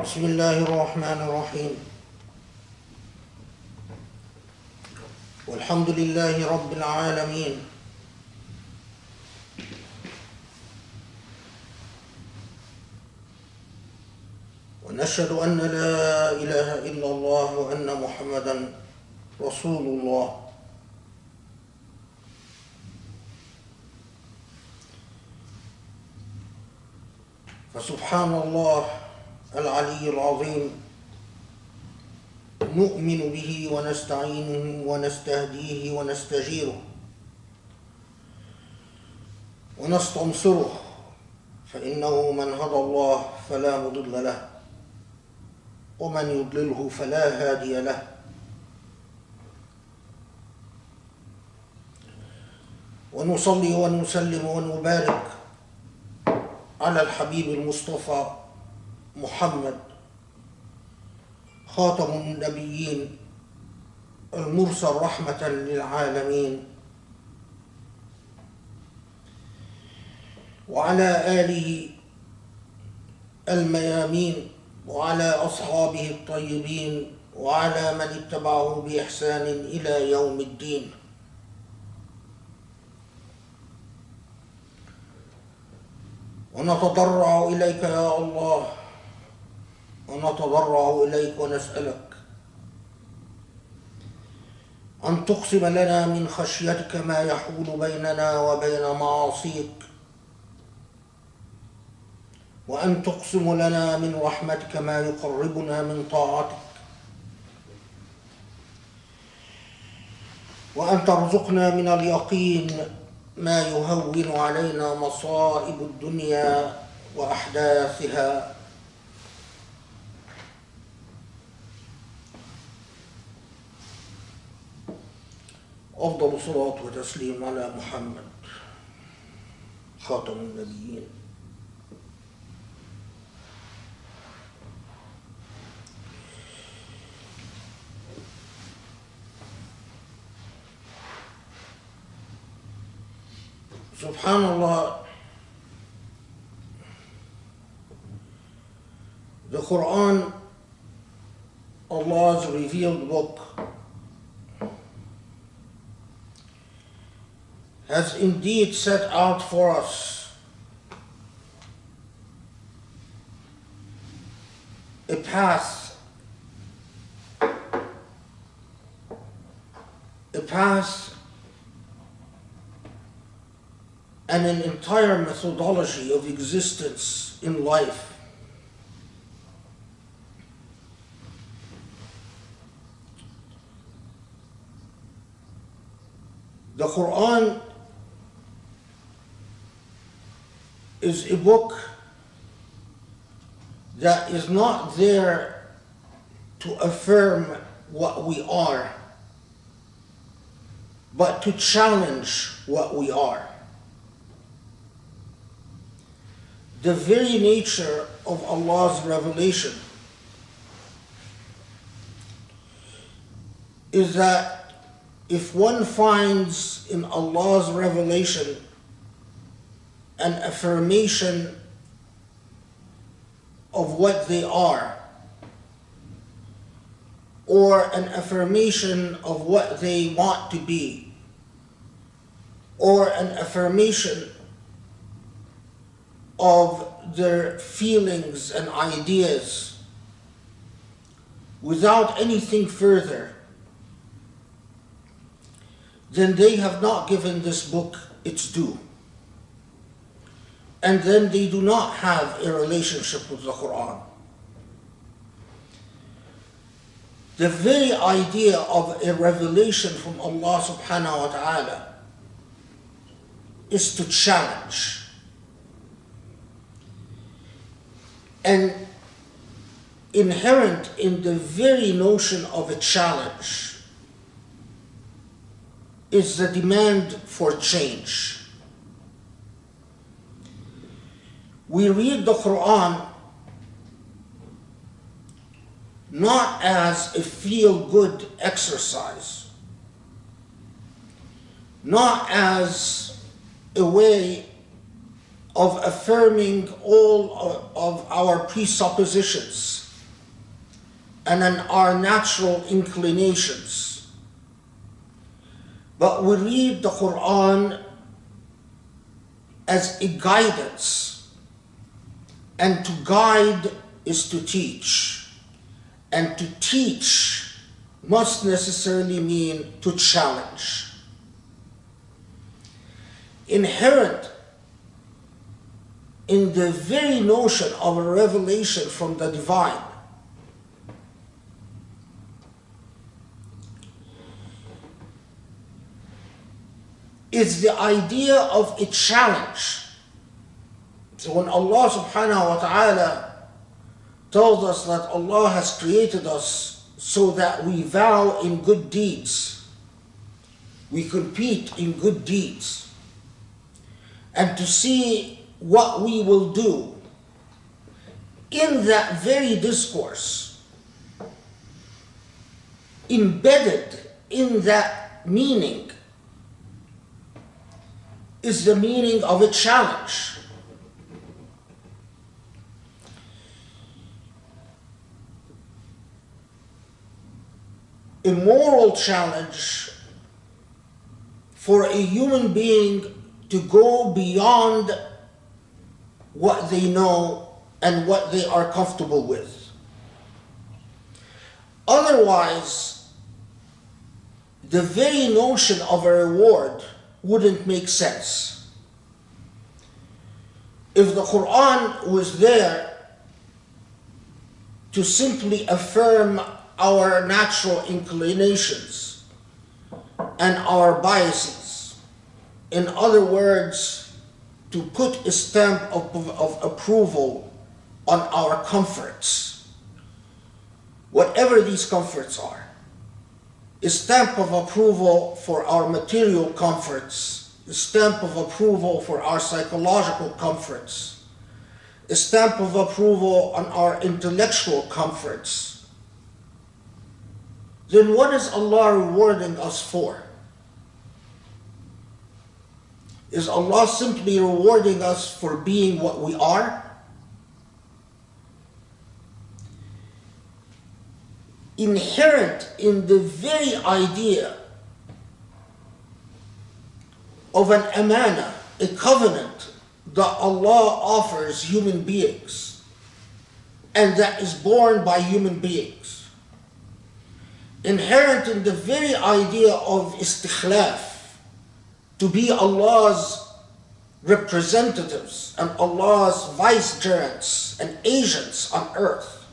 بسم الله الرحمن الرحيم والحمد لله رب العالمين ونشهد أن لا إله إلا الله وأن محمدا رسول الله فسبحان الله العلي العظيم نؤمن به ونستعينه ونستهديه ونستجيره ونستنصره فإنه من هدى الله فلا مضل له ومن يضلله فلا هادي له ونصلي ونسلم ونبارك على الحبيب المصطفى محمد خاتم النبيين المرسل رحمة للعالمين وعلى آله الميامين وعلى أصحابه الطيبين وعلى من اتبعه بإحسان إلى يوم الدين. ونتضرع إليك يا الله، ونتضرع إليك ونسألك أن تقسم لنا من خشيتك ما يحول بيننا وبين معاصيك، وأن تقسم لنا من رحمتك ما يقربنا من طاعتك، وأن ترزقنا من اليقين ما يهون علينا مصائب الدنيا وأحداثها. أفضل صلاة وتسليم على محمد خاتم النبيين. Subhanallah, the Qur'an, Allah's revealed book, has indeed set out for us a path and an entire methodology of existence in life. The Qur'an is a book that is not there to affirm what we are, but to challenge what we are. The very nature of Allah's revelation is that if one finds in Allah's revelation an affirmation of what they are, or an affirmation of what they want to be, or an affirmation of their feelings and ideas without anything further, then they have not given this book its due. And then they do not have a relationship with the Qur'an. The very idea of a revelation from Allah subhanahu wa ta'ala is to challenge. And inherent in the very notion of a challenge is the demand for change. We read the Qur'an not as a feel-good exercise, not as a way of affirming all of our presuppositions and on our natural inclinations. But we read the Qur'an as a guidance, and to guide is to teach, and to teach must necessarily mean to challenge. Inherent in the very notion of a revelation from the divine is the idea of a challenge. So when Allah subhanahu wa ta'ala tells us that Allah has created us so that we vow in good deeds, we compete in good deeds, and to see what we will do, in that very discourse, embedded in that meaning, is the meaning of a challenge. A moral challenge for a human being to go beyond what they know and what they are comfortable with. Otherwise, the very notion of a reward wouldn't make sense. If the Qur'an was there to simply affirm our natural inclinations and our biases, in other words, to put a stamp of approval on our comforts, whatever these comforts are, a stamp of approval for our material comforts, a stamp of approval for our psychological comforts, a stamp of approval on our intellectual comforts, then what is Allah rewarding us for? Is Allah simply rewarding us for being what we are? Inherent in the very idea of an amana, a covenant that Allah offers human beings and that is borne by human beings, inherent in the very idea of istikhlaf, to be Allah's representatives and Allah's vicegerents and agents on earth,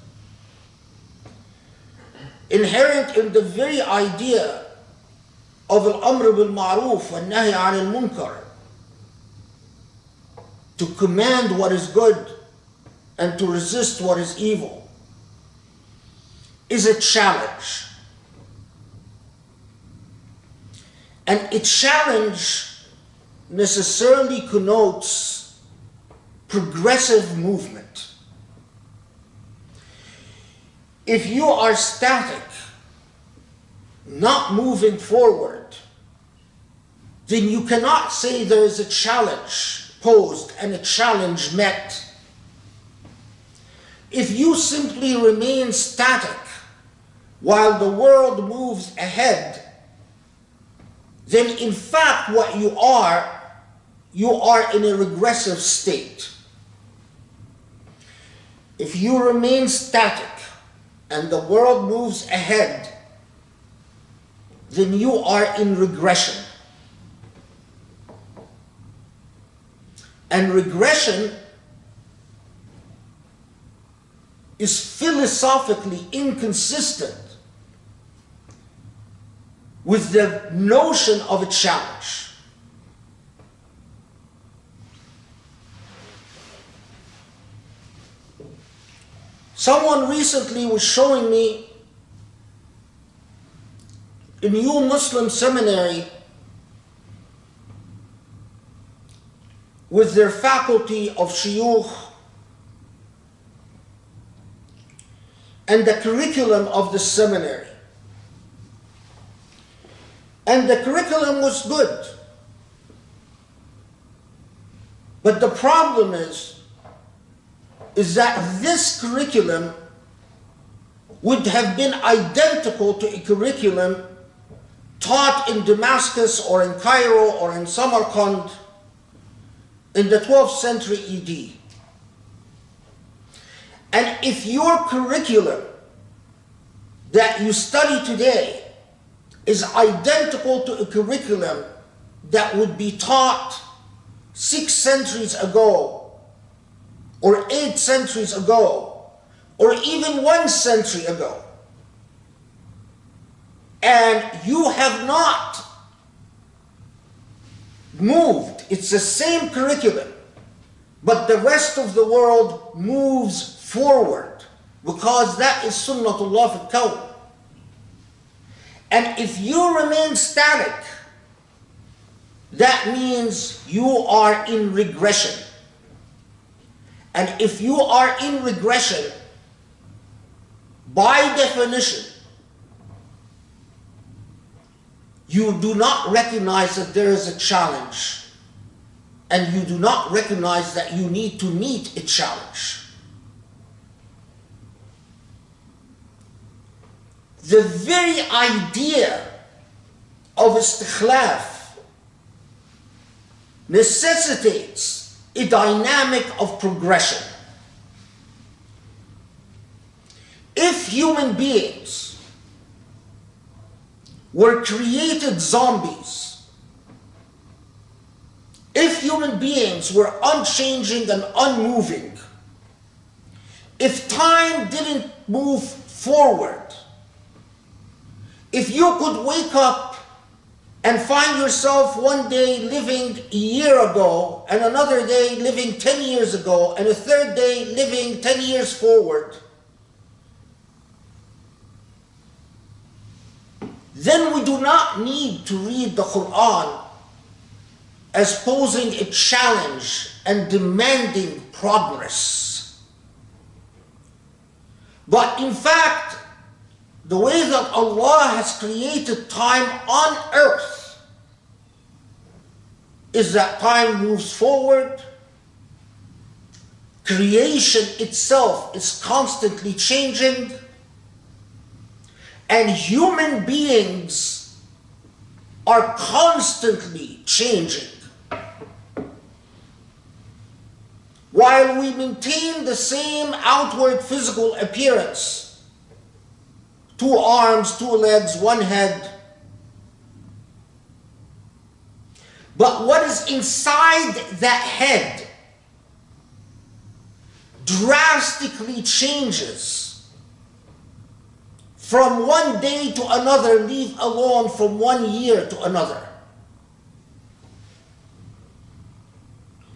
inherent in the very idea of al-amr bil-ma'ruf wa nahy al-munkar, to command what is good and to resist what is evil, is a challenge. And a challenge necessarily connotes progressive movement. If you are static, not moving forward, then you cannot say there is a challenge posed and a challenge met. If you simply remain static while the world moves ahead, then in fact what you are in a regressive state. If you remain static and the world moves ahead, then you are in regression. And regression is philosophically inconsistent with the notion of a challenge. Someone recently was showing me a new Muslim seminary with their faculty of shuyukh and the curriculum of the seminary. And the curriculum was good. But the problem is that this curriculum would have been identical to a curriculum taught in Damascus or in Cairo or in Samarkand in the 12th century AD. And if your curriculum that you study today is identical to a curriculum that would be taught 6 centuries ago, or 8 centuries ago, or even 1 century ago, and you have not moved, it's the same curriculum, but the rest of the world moves forward, because that is sunnatullah fil kawn. And if you remain static, that means you are in regression. And if you are in regression, by definition, you do not recognize that there is a challenge, and you do not recognize that you need to meet a challenge. The very idea of istikhlaf necessitates a dynamic of progression. If human beings were created zombies, if human beings were unchanging and unmoving, if time didn't move forward, if you could wake up and find yourself one day living a year ago, and another day living 10 years ago, and a third day living 10 years forward, then we do not need to read the Qur'an as posing a challenge and demanding progress. But in fact, the way that Allah has created time on earth is that time moves forward. Creation itself is constantly changing, and human beings are constantly changing. While we maintain the same outward physical appearance, 2 arms, 2 legs, 1 head, but what is inside that head drastically changes from one day to another, leave alone from 1 year to another.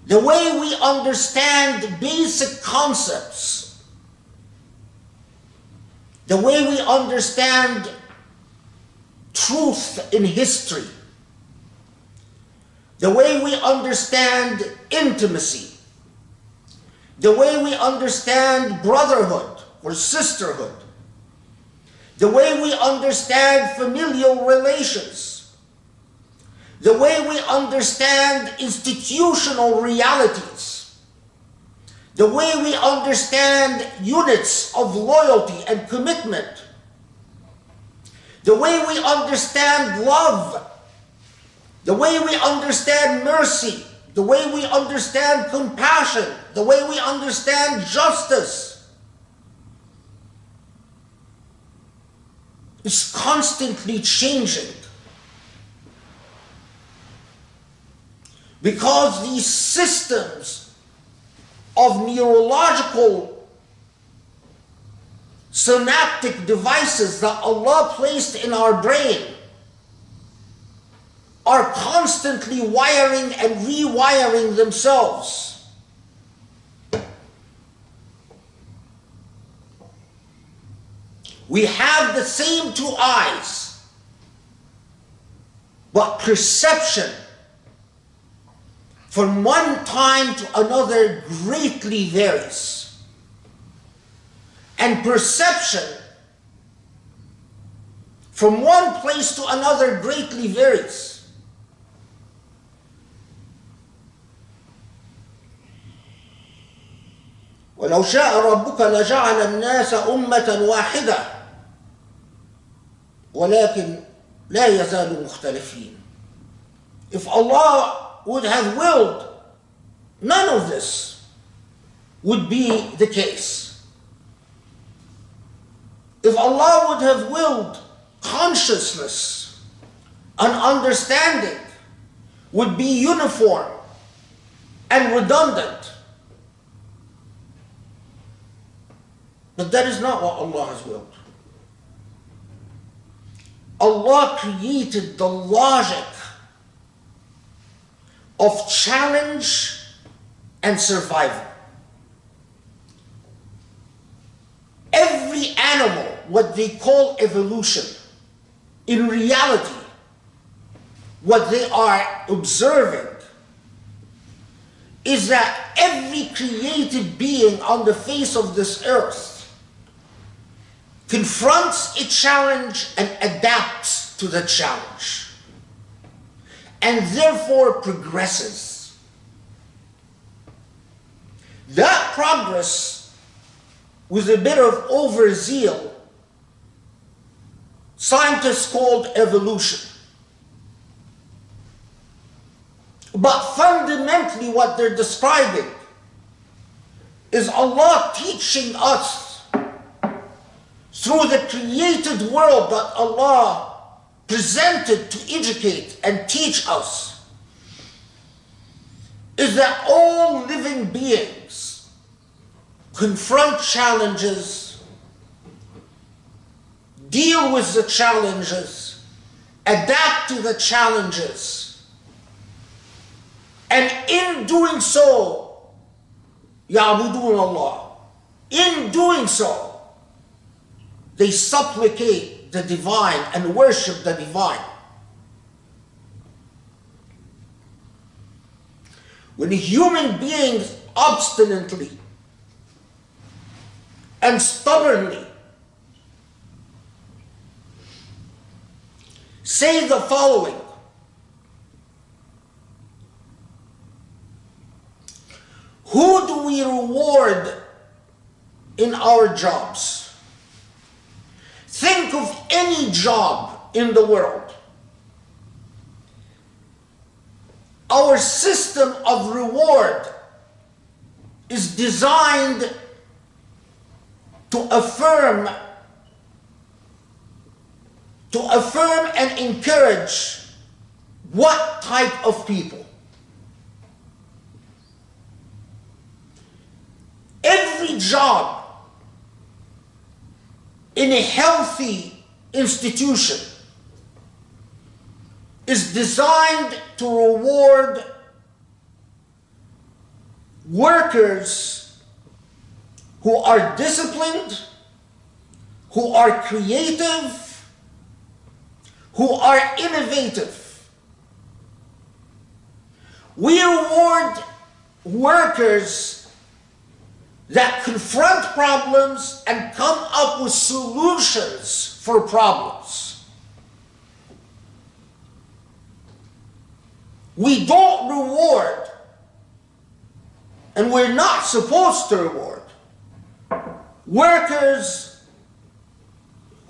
The way we understand basic concepts, the way we understand truth in history, the way we understand intimacy, the way we understand brotherhood or sisterhood, the way we understand familial relations, the way we understand institutional realities, the way we understand units of loyalty and commitment, the way we understand love, the way we understand mercy, the way we understand compassion, the way we understand justice, is constantly changing. Because these systems of neurological synaptic devices that Allah placed in our brain are constantly wiring and rewiring themselves. We have the same 2 eyes, but perception from one time to another greatly varies. And perception from one place to another greatly varies. وَلَوْ شَاءَ رَبُّكَ لَجَعَلَ النَّاسَ أُمَّةً وَاحِدَةً ولكن لا يزالوا مختلفين. If Allah would have willed, none of this would be the case. If Allah would have willed, consciousness and understanding would be uniform and redundant. But that is not what Allah has willed. Allah created the logic of challenge and survival. Every animal, what they call evolution, in reality, what they are observing is that every created being on the face of this earth confronts a challenge and adapts to the challenge, and therefore progresses. That progress, with a bit of overzeal, scientists called evolution. But fundamentally what they're describing is Allah teaching us through the created world that Allah presented to educate and teach us, is that all living beings confront challenges, deal with the challenges, adapt to the challenges, and in doing so, يعبدون Allah. In doing so, they supplicate the divine and worship the divine. When human beings obstinately and stubbornly say the following: who do we reward in our jobs? Think of any job in the world. Our system of reward is designed to affirm and encourage what type of people? Every job in a healthy institution is designed to reward workers who are disciplined, who are creative, who are innovative. We reward workers that confront problems and come up with solutions for problems. We don't reward, and we're not supposed to reward, workers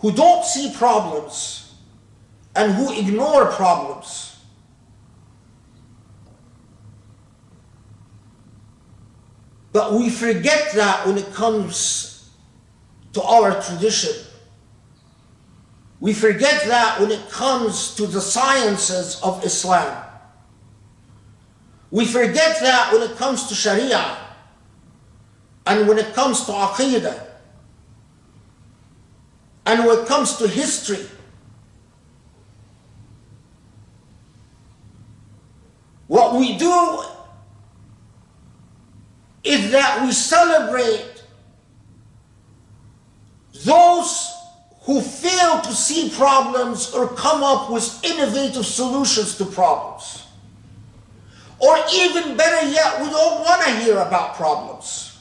who don't see problems and who ignore problems. But we forget that when it comes to our tradition. We forget that when it comes to the sciences of Islam. We forget that when it comes to Sharia and when it comes to Aqidah and when it comes to history. What we do is that we celebrate those who fail to see problems or come up with innovative solutions to problems. Or even better yet, we don't want to hear about problems.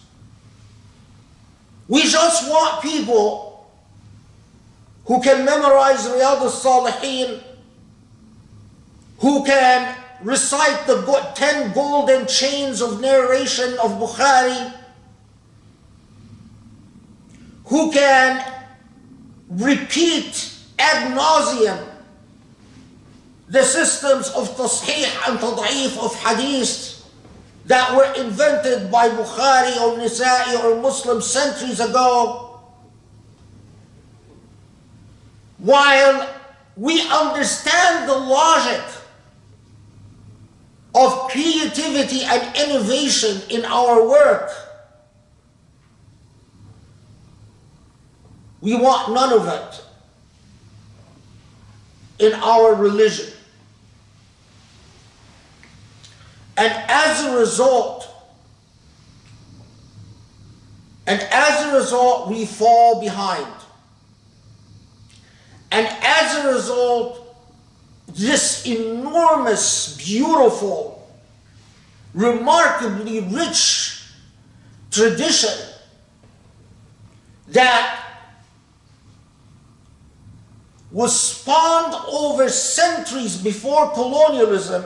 We just want people who can memorize Riyadh al-Salihin, who can recite the 10 golden chains of narration of Bukhari, who can repeat ad nauseum the systems of tasheeh and tad'if of hadith that were invented by Bukhari or Nisa'i or Muslims centuries ago, while we understand the logic of creativity and innovation in our work, we want none of it in our religion. And as a result, we fall behind. And as a result, this enormous, beautiful, remarkably rich tradition that was spawned over centuries before colonialism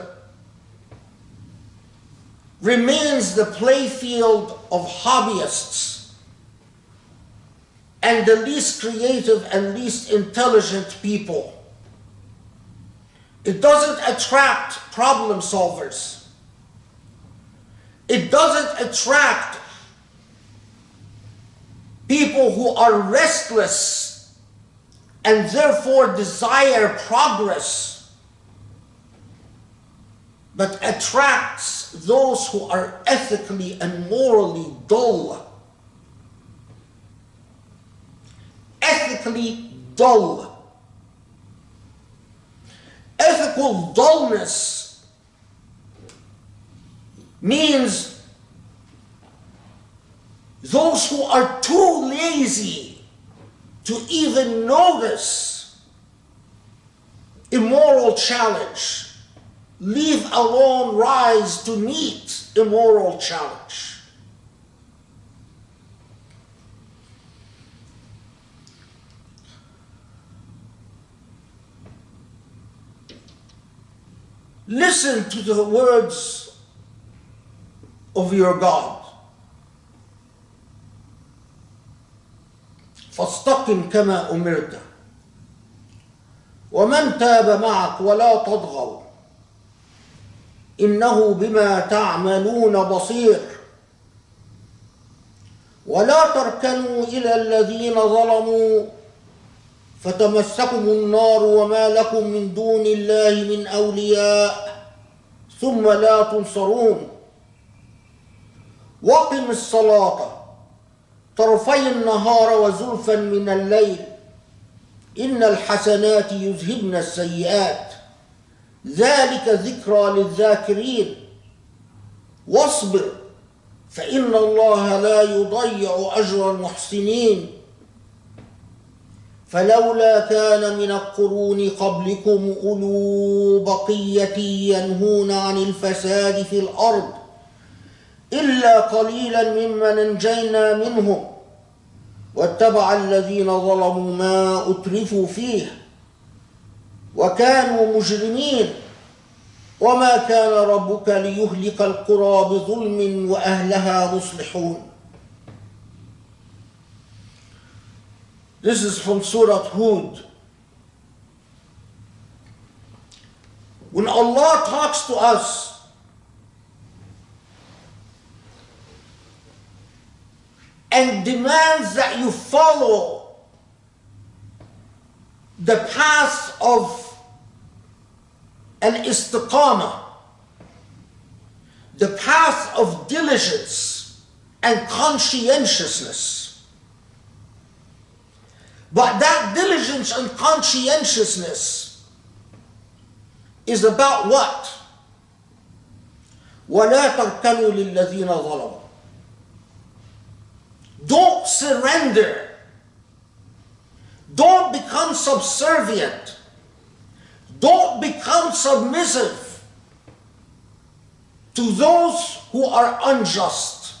remains the playfield of hobbyists and the least creative and least intelligent people. It doesn't attract problem solvers. It doesn't attract people who are restless and therefore desire progress, but attracts those who are ethically and morally dull. Ethically dull. Ethical dullness means those who are too lazy to even notice immoral challenge, leave alone rise to meet immoral challenge. Listen to the words of your God. فاستقم كما أمرت ومن تاب معك ولا تطغوا إنه بما تعملون بصير ولا تركنوا إلى الذين ظلموا فتمسكم النار وما لكم من دون الله من أولياء ثم لا تنصرون وقم الصلاة طرفي النهار وزلفا من الليل إن الحسنات يذهبن السيئات ذلك ذكرى للذاكرين واصبر فإن الله لا يضيع أجر المحسنين فلولا كان من القرون قبلكم أولو بقية ينهون عن الفساد في الأرض إلا قليلا ممن أنجينا منهم واتبع الذين ظلموا ما أترفوا فيه وكانوا مجرمين وما كان ربك ليهلك القرى بظلم وأهلها مصلحون. This is from Surah Hud. When Allah talks to us, and demands that you follow the path of an istiqamah, the path of diligence and conscientiousness. But that diligence and conscientiousness is about what? وَلَا تَرْكَنُوا لِلَّذِينَ ظَلَمُوا. Don't surrender. Don't become subservient. Don't become submissive to those who are unjust.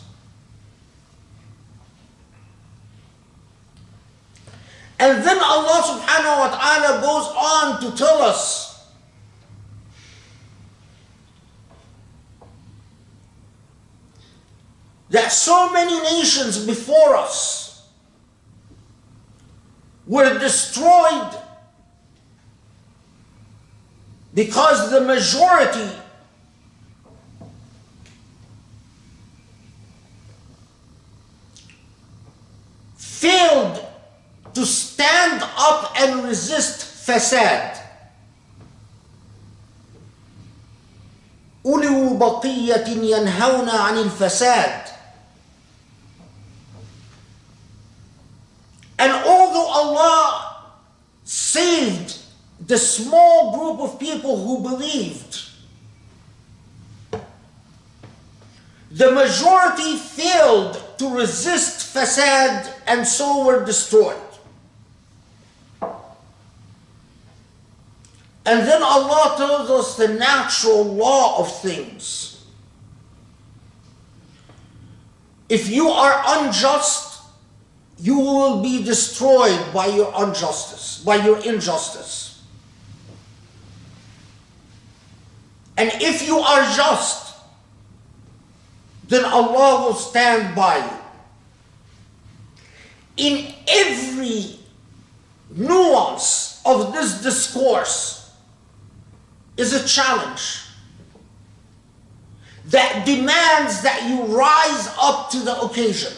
And then Allah subhanahu wa ta'ala goes on to tell us that so many nations before us were destroyed because the majority failed to stand up and resist fasad. أولو بقية ينهون عن الفساد. And although Allah saved the small group of people who believed, the majority failed to resist fasad and so were destroyed. And then Allah tells us the natural law of things. If you are unjust, you will be destroyed by your injustice. And if you are just, then Allah will stand by you. In every nuance of this discourse is a challenge that demands that you rise up to the occasion.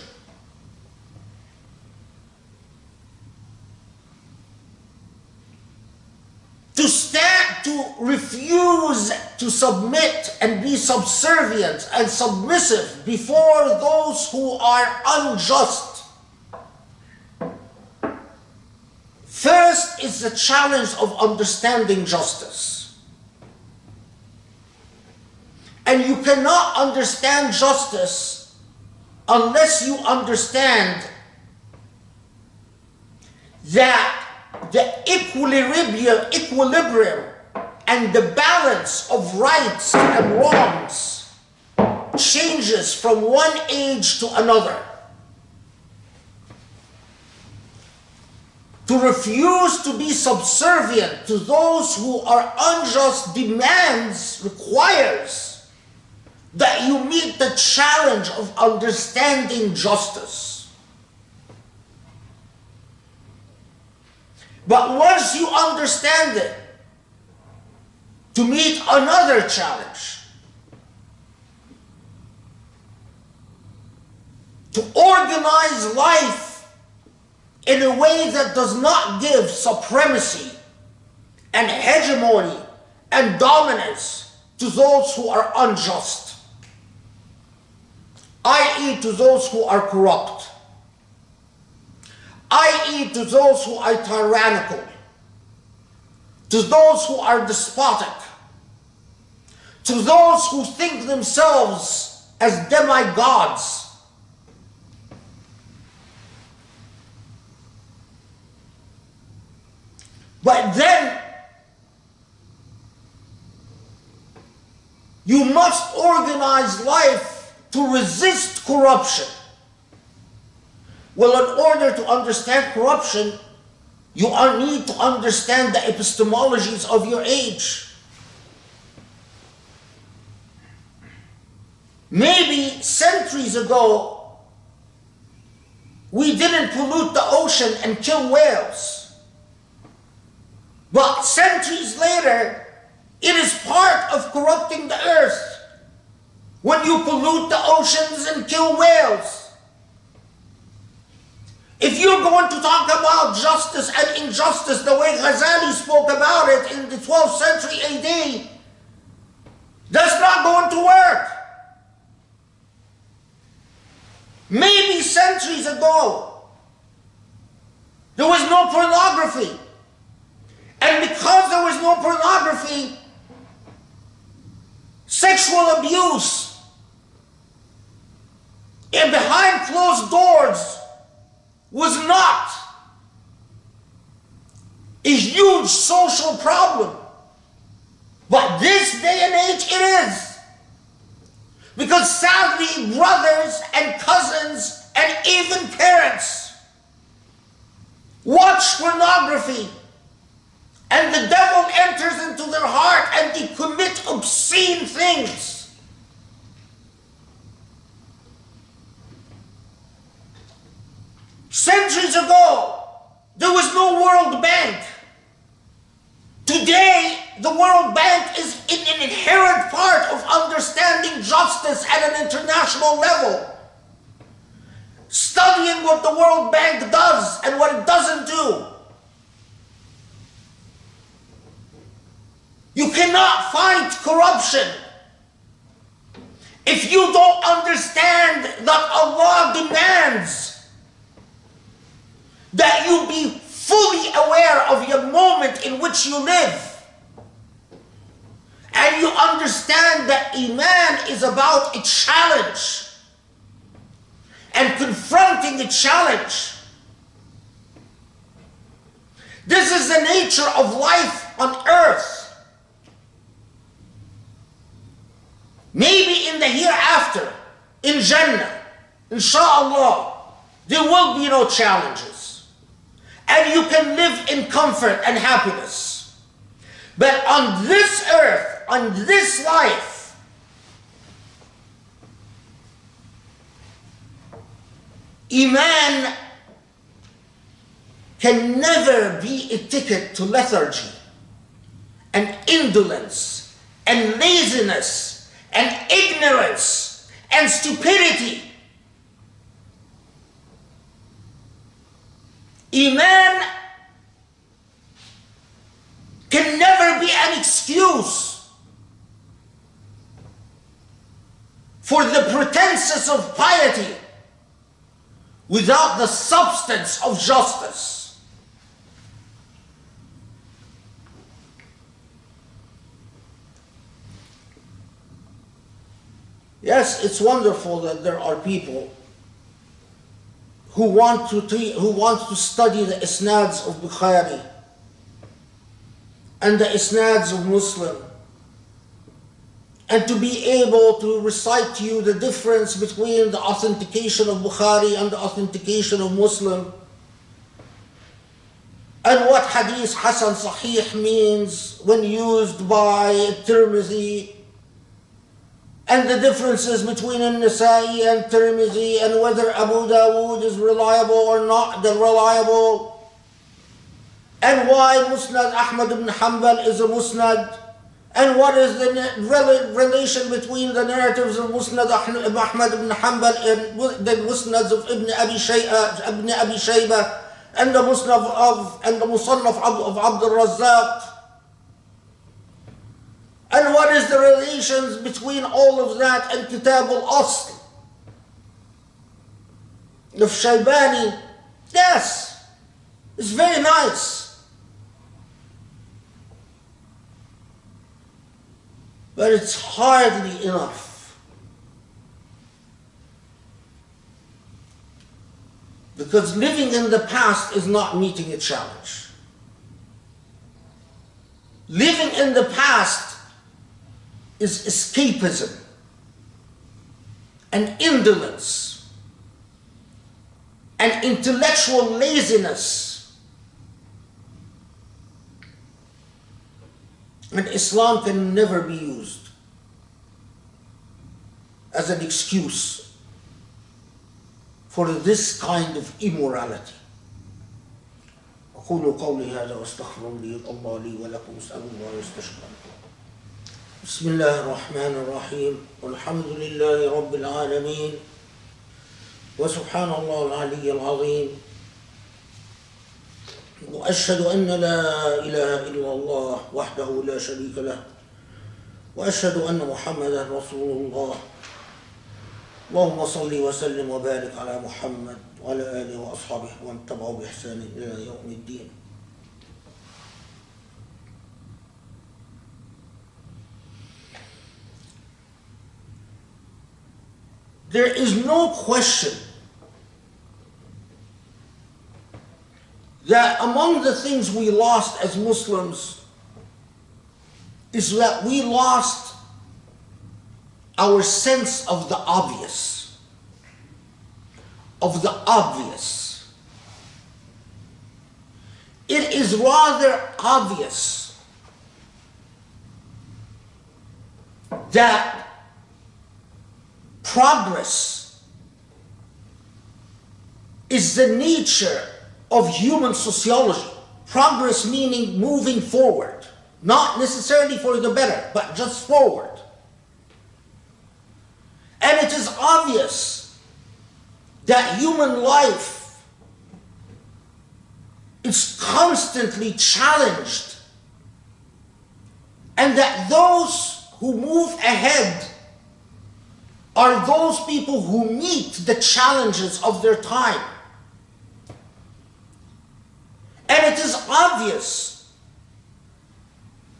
To stand, to refuse to submit and be subservient and submissive before those who are unjust. First is the challenge of understanding justice. And you cannot understand justice unless you understand that the equilibrium and the balance of rights and wrongs changes from one age to another. To refuse to be subservient to those who are unjust requires that you meet the challenge of understanding justice. But once you understand it, to meet another challenge, to organize life in a way that does not give supremacy and hegemony and dominance to those who are unjust, i.e. to those who are corrupt, i.e. to those who are tyrannical, to those who are despotic, to those who think themselves as demigods. But then you must organize life to resist corruption. Well, in order to understand corruption, you need to understand the epistemologies of your age. Maybe centuries ago, we didn't pollute the ocean and kill whales. But centuries later, it is part of corrupting the earth when you pollute the oceans and kill whales. If you're going to talk about justice and injustice the way Ghazali spoke about it in the 12th century AD, that's not going to work. Maybe centuries ago, there was no pornography. And because there was no pornography, sexual abuse and behind closed doors was not a huge social problem. But this day and age it is. Because sadly, brothers and cousins and even parents watch pornography, and the devil enters into their heart and they commit obscene things. Centuries ago, there was no World Bank. Today, the World Bank justice at an international level, studying what the World Bank does and what it doesn't do. You cannot fight corruption if you don't understand that Allah demands that you be fully aware of your moment in which you live. And you understand that Iman is about a challenge and confronting a challenge. This is the nature of life on earth. Maybe in the hereafter, in Jannah, inshallah, there will be no challenges. And you can live in comfort and happiness. But on this earth, on this life, Iman can never be a ticket to lethargy and indolence and laziness and ignorance and stupidity. Iman can never be an excuse for the pretenses of piety without the substance of justice. Yes, it's wonderful that there are people who want to study the isnads of Bukhari and the isnads of Muslim, and to be able to recite to you the difference between the authentication of Bukhari and the authentication of Muslim, and what hadith Hasan Sahih means when used by Tirmidhi, and the differences between An-Nasa'i and Tirmidhi, and whether Abu Dawood is reliable or not reliable, and why Musnad Ahmad ibn Hanbal is a Musnad, and what is the relation between the narratives of Musnad Ahmad ibn Hanbal and the Musnads of Ibn Abi Shayba and the Musannaf of Abd al-Razzaq. And what is the relations between all of that and Kitab al-Asl of Shaybani? Yes, it's very nice. But it's hardly enough. Because living in the past is not meeting a challenge. Living in the past is escapism and indolence and intellectual laziness. And Islam can never be used as an excuse for this kind of immorality. أقول قولي هذا واستغفر الله لي ولكم اسألوا الله واستشفى. بسم الله الرحمن الرحيم والحمد لله رب العالمين وسبحان الله العلي العظيم وأشهد أن لا إله إلا الله وحده لا شريك له وأشهد أن محمدا رسول الله. اللهم صل وسلم وبارك على محمد وعلى آله وأصحابه ومن تبعه بإحسان إلى يوم الدين. There is no question that among the things we lost as Muslims is that we lost our sense of the obvious. Of the obvious. It is rather obvious that progress is the nature of human sociology. Progress meaning moving forward, not necessarily for the better, but just forward. it is obvious that human life is constantly challenged, and that those who move ahead are those people who meet the challenges of their time. And it is obvious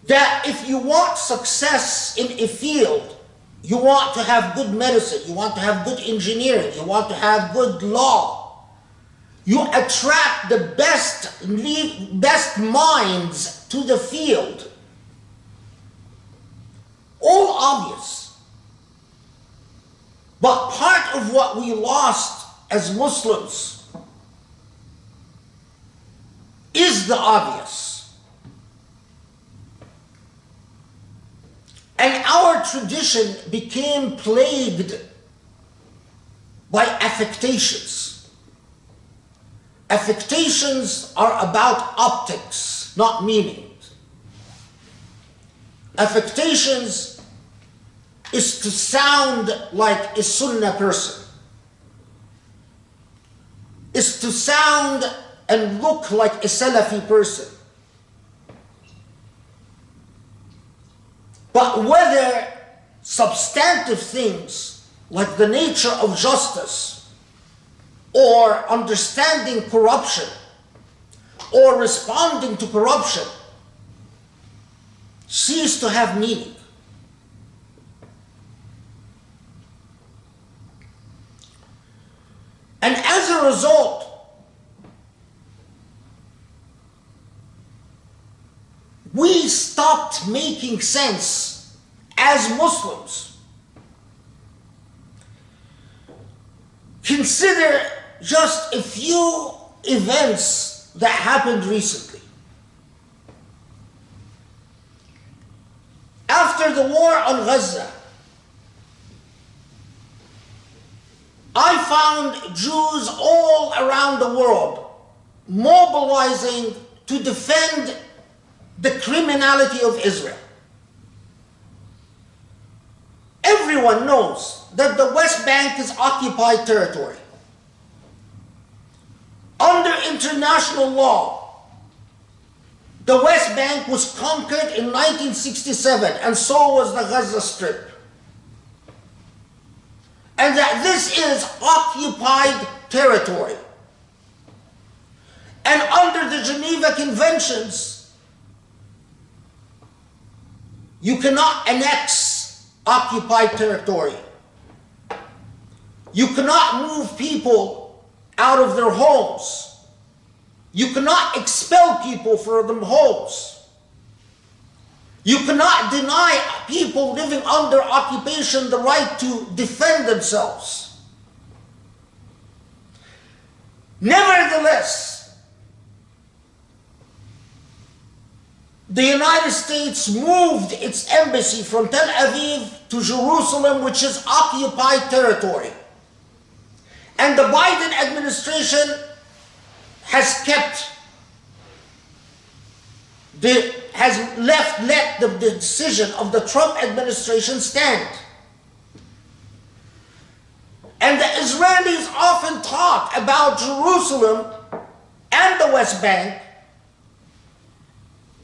that if you want success in a field, you want to have good medicine, you want to have good engineering, you want to have good law, you attract the best minds to the field. All obvious. But part of what we lost as Muslims is the obvious. And our tradition became plagued by affectations. Affectations are about optics, not meaning. Affectations is to sound like a Sunnah person, is to sound and look like a Salafi person. But whether substantive things like the nature of justice, or understanding corruption, or responding to corruption, cease to have meaning. And as a result, we stopped making sense as Muslims. Consider just a few events that happened recently. After the war on Gaza, I found Jews all around the world mobilizing to defend the criminality of Israel. Everyone knows that the West Bank is occupied territory. Under international law, the West Bank was conquered in 1967, and so was the Gaza Strip. And that this is occupied territory. And under the Geneva Conventions, you cannot annex occupied territory. You cannot move people out of their homes. You cannot expel people from their homes. You cannot deny people living under occupation the right to defend themselves. Nevertheless, the United States moved its embassy from Tel Aviv to Jerusalem, which is occupied territory. And the Biden administration has let the decision of the Trump administration stand. And the Israelis often talk about Jerusalem and the West Bank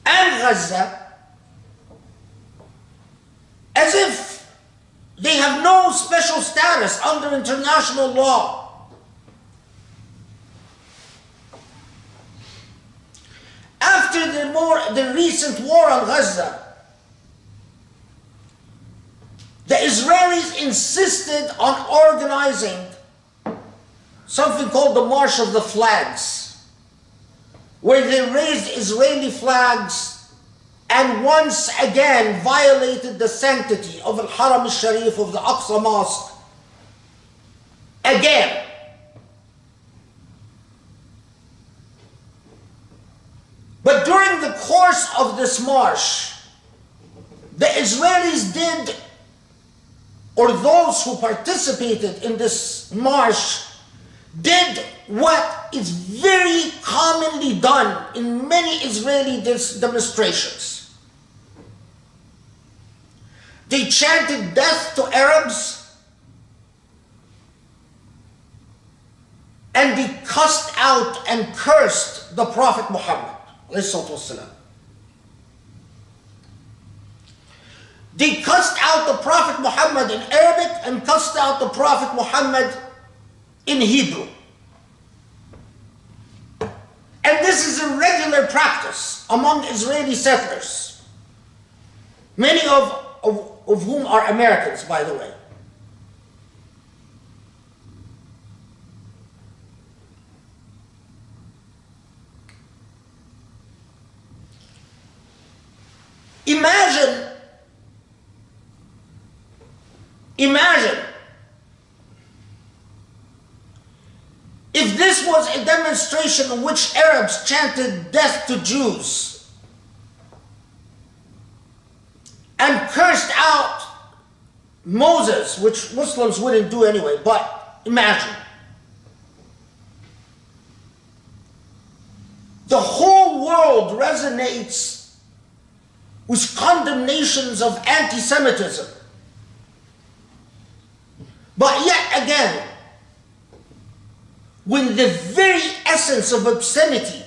and Gaza as if they have no special status under international law. After the recent war on Gaza, the Israelis insisted on organizing something called the March of the Flags, where they raised Israeli flags and once again violated the sanctity of Al-Haram al-Sharif, of the Aqsa Mosque. Again. But during the course of this march, the Israelis did, or those who participated in this march, did what is very commonly done in many Israeli demonstrations. They chanted death to Arabs, and they cussed out and cursed the Prophet Muhammad. They cussed out the Prophet Muhammad in Arabic and cussed out the Prophet Muhammad in Hebrew. And this is a regular practice among Israeli settlers, many of whom are Americans, by the way. Imagine if this was a demonstration in which Arabs chanted death to Jews and cursed out Moses, which Muslims wouldn't do anyway, but imagine. The whole world resonates with condemnations of anti-Semitism. But yet again, when the very essence of obscenity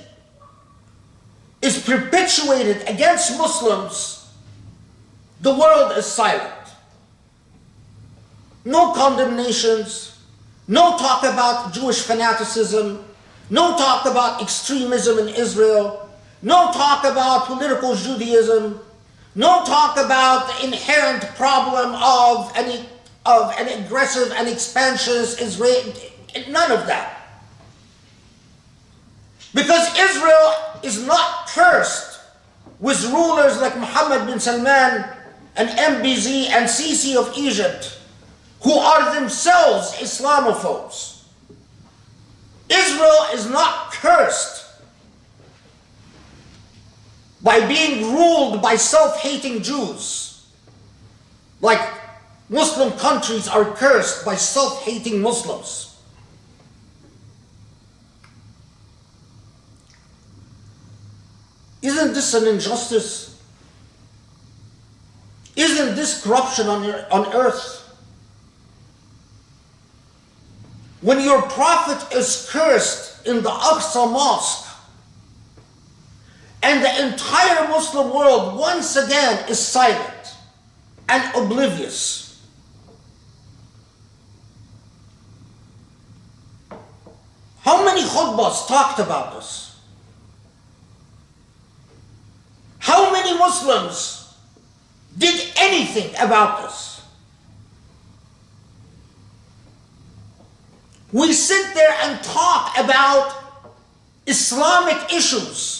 is perpetuated against Muslims, the world is silent. No condemnations, no talk about Jewish fanaticism, no talk about extremism in Israel, no talk about political Judaism, no talk about the inherent problem of an aggressive and expansionist Israel, none of that. Because Israel is not cursed with rulers like Mohammed bin Salman and MBZ and Sisi of Egypt, who are themselves Islamophobes. Israel is not cursed by being ruled by self-hating Jews, like Muslim countries are cursed by self-hating Muslims. Isn't this an injustice? Isn't this corruption on earth? When your prophet is cursed in the Aqsa Mosque, and the entire Muslim world once again is silent and oblivious. How many khutbahs talked about this? How many Muslims did anything about this? We sit there and talk about Islamic issues,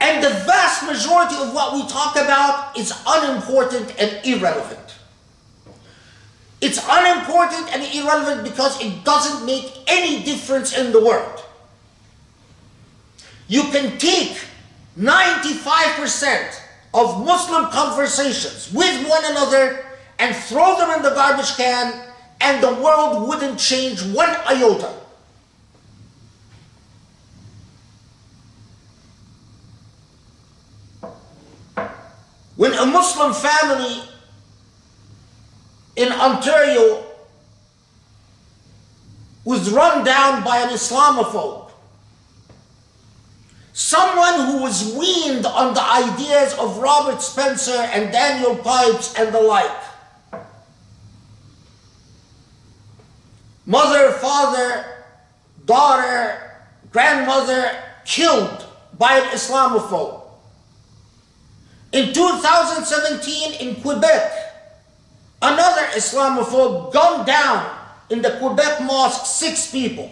and the vast majority of what we talk about is unimportant and irrelevant. It's unimportant and irrelevant because it doesn't make any difference in the world. You can take 95% of Muslim conversations with one another and throw them in the garbage can, and the world wouldn't change one iota. When a Muslim family in Ontario was run down by an Islamophobe, someone who was weaned on the ideas of Robert Spencer and Daniel Pipes and the like, mother, father, daughter, grandmother killed by an Islamophobe. In 2017 in Quebec, another Islamophobe gunned down in the Quebec mosque 6 people.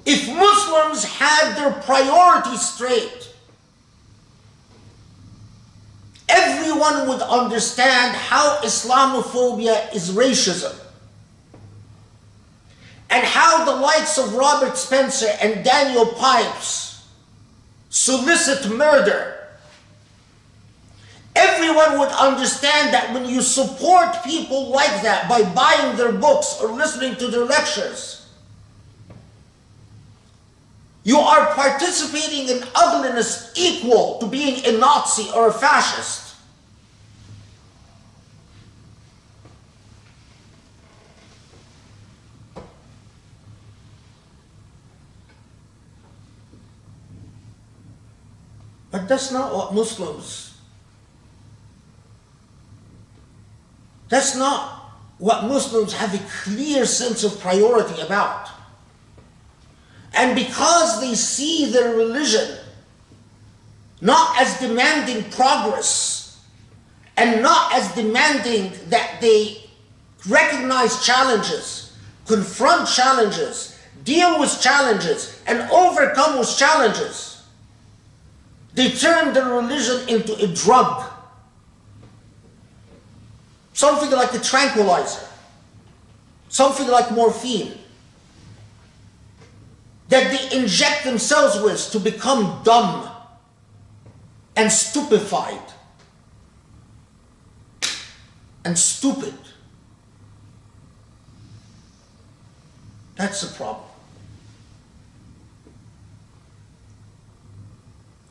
If Muslims had their priorities straight, everyone would understand how Islamophobia is racism, and how the likes of Robert Spencer and Daniel Pipes solicit murder. Everyone would understand that when you support people like that by buying their books or listening to their lectures, you are participating in ugliness equal to being a Nazi or a fascist. But that's not what Muslims have a clear sense of priority about. And because they see their religion not as demanding progress and not as demanding that they recognize challenges, confront challenges, deal with challenges, and overcome with challenges, they turn their religion into a drug, something like a tranquilizer, something like morphine, that they inject themselves with to become dumb and stupefied and stupid. That's the problem.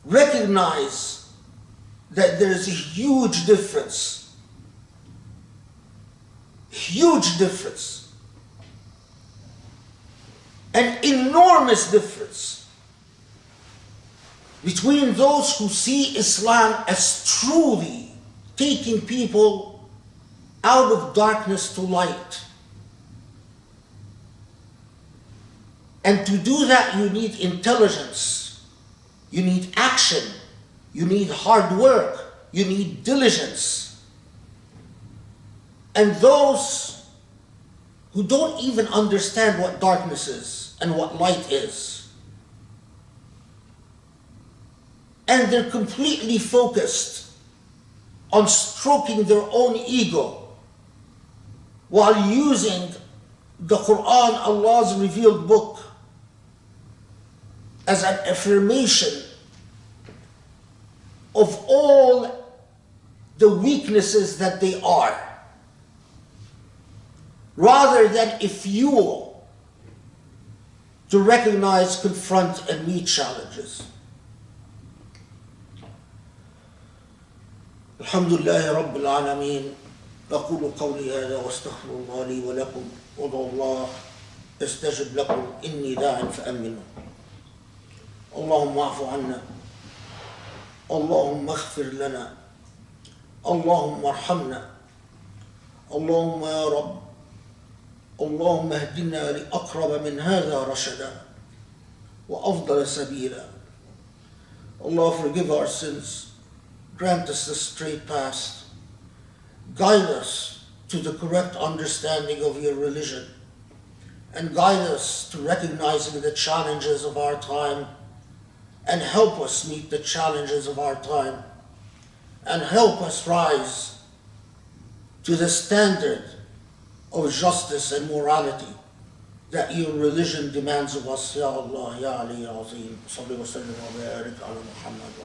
Recognize that there is a huge difference, an enormous difference between those who see Islam as truly taking people out of darkness to light. And to do that, you need intelligence, you need action, you need hard work, you need diligence. And those who don't even understand what darkness is and what light is, and they're completely focused on stroking their own ego while using the Qur'an, Allah's revealed book, as an affirmation of all the weaknesses that they are, rather than a fuel to recognize, confront, and meet challenges. Alhamdulillahi Rabbil Alameen. أقول قولي هذا واستغفر الله لي ولكم وادعوا الله استجب لكم إني داع فأمنوا. اللهم اعف عنا، اللهم اغفر لنا، اللهم ارحمنا، اللهم يا رب، اللهم اهدنا لأقرب من هذا رشدا وأفضل سبيلا. Allah, forgive our sins, grant us the straight path, guide us to the correct understanding of your religion, and guide us to recognizing the challenges of our time, and help us meet the challenges of our time, and help us rise to the standard of justice and morality that your religion demands of us. Ya Allah, Ya Ali, Ya Azim, Salli wa sallim wa barik ala Muhammad.